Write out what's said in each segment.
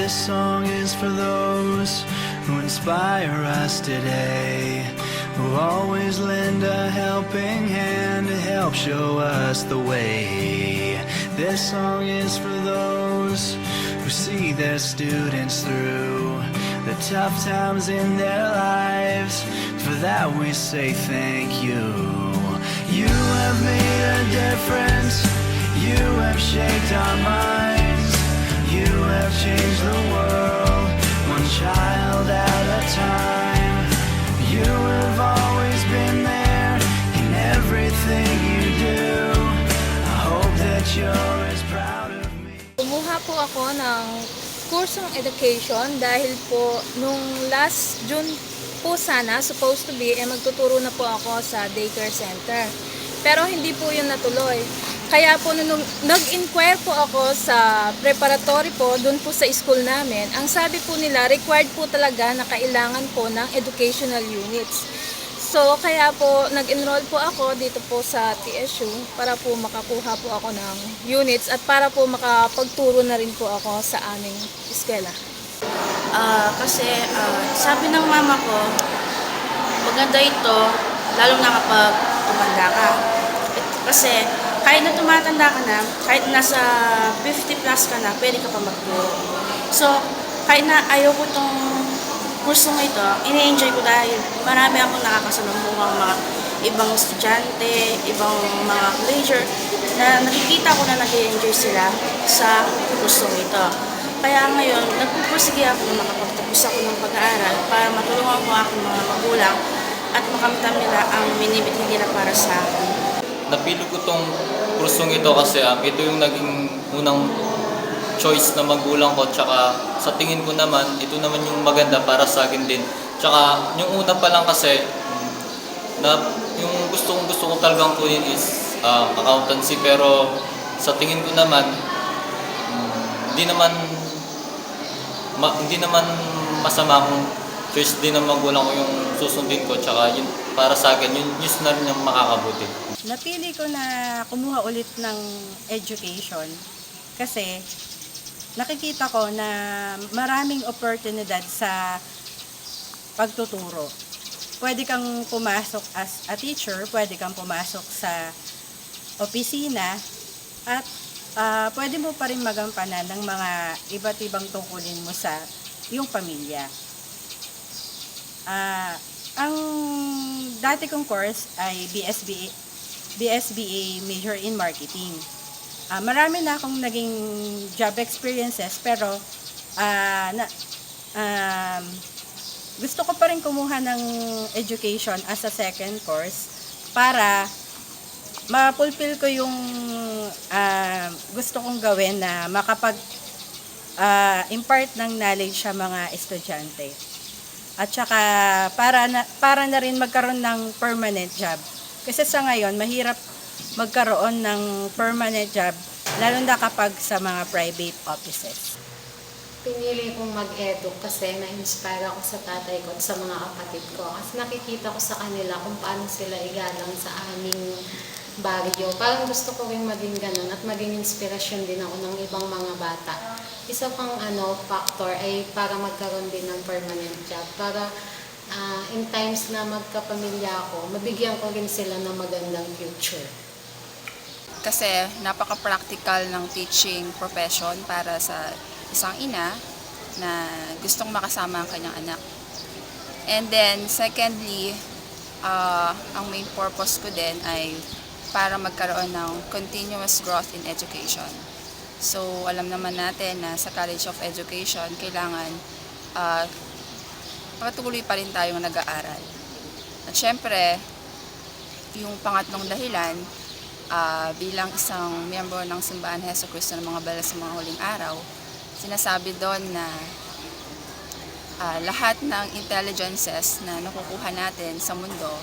This song is for those who inspire us today, who always lend a helping hand to help show us the way. This song is for those who see their students through the tough times in their lives. For that we say thank you. You have made a difference. You have shaped our minds. You have changed the world, one child at a time. You have always been there in everything you do. I hope that you're as proud of me. Kumuha po ako ng kursong education dahil po nung last June po sana, supposed to be, magtuturo na po ako sa daycare center. Pero hindi po yun natuloy. Kaya po nung nag-inquire po ako sa preparatory po, dun po sa school namin, ang sabi po nila, required po talaga na kailangan po ng educational units. So, kaya po nag-enroll po ako dito po sa TSU para po makakuha po ako ng units at para po makapagturo na rin po ako sa aming eskwela. Kasi sabi ng mama ko, maganda ito, lalo na kapag tumanda ka. Kasi kahit na tumatanda ka na, kahit nasa 50 plus ka na, pwede ka pa magturo. So, kahit na ayaw ko itong kursong ito, ini-enjoy ko dahil marami akong nakakasalubungang mga ibang estudyante, ibang mga colleger, na nakikita ko na nag-enjoy sila sa kursong ito. Kaya ngayon, nagpupursige ako na makapagtapos ako ng pag-aaral para matulungan ko aking mga magulang at makamtan nila ang minibigay nila para sa akin. Napili ko tong kursong ito kasi ito yung naging unang choice na magulang ko, tsaka sa tingin ko naman, ito naman yung maganda para sa akin din. Tsaka yung una pa lang kasi, na yung gusto ko talagang kunin is accountancy, pero sa tingin ko naman, hindi naman masama kung choice din ng magulang ko yung susundin ko, tsaka yun, para sa akin, yun na rin yung makakabuti. Napili ko na kumuha ulit ng education kasi nakikita ko na maraming oportunidad sa pagtuturo. Pwede kang pumasok as a teacher, pwede kang pumasok sa opisina, at pwede mo pa rin magampanan ng mga iba't ibang tungkulin mo sa iyong pamilya. Ang dati kong course ay BSBA major in marketing. Marami na akong naging job experiences, pero gusto ko pa rin kumuha ng education as a second course para ma-fulfill ko yung gusto kong gawin na impart ng knowledge sa mga estudyante. At saka para na rin magkaroon ng permanent job. Kasi sa ngayon, mahirap magkaroon ng permanent job, lalo na kapag sa mga private offices. Pinili kong mag-edu kasi na-inspire ako sa tatay ko at sa mga kapatid ko. Kasi nakikita ko sa kanila kung paano sila igalang sa aming baryo. Parang gusto ko rin maging ganun at maging inspirasyon din ako ng ibang mga bata. Isa pang factor ay para magkaroon din ng permanent job. Para in times na magkapamilya ako, mabigyan ko rin sila ng magandang future. Kasi napaka-practical ng teaching profession para sa isang ina na gustong makasama ang kanyang anak. And then, secondly, ang main purpose ko din ay para magkaroon ng continuous growth in education. So, alam naman natin na sa College of Education, kailangan patuloy pa rin tayong nag-aaral. At syempre, yung pangatlong dahilan, bilang isang miyembro ng Simbahan Hesus Kristo ng mga Banal sa mga huling araw, sinasabi doon na lahat ng intelligences na nakukuha natin sa mundo,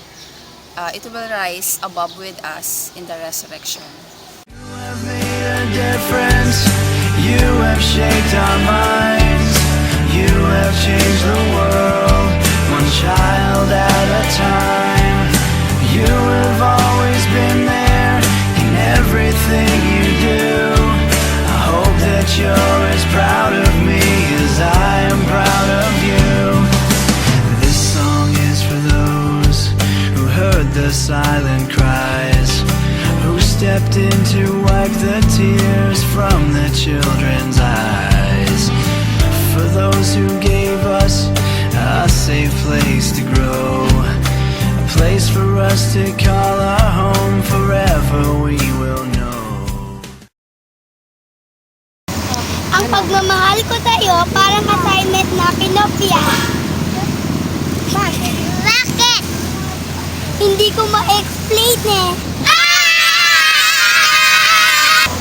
it will rise above with us in the resurrection. You have made a difference. You have shaped our minds. You have changed the world, one child at a time. You have always been there in everything you do. I hope that you're as proud of me as teachers who gave us a safe place to grow, a place for us to call our home. Forever we will know. Ang pagmamahal ko sa'yo parang assignment na kinopya. Bakit? Hindi ko ma-explain eh.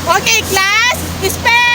Okay, class, spell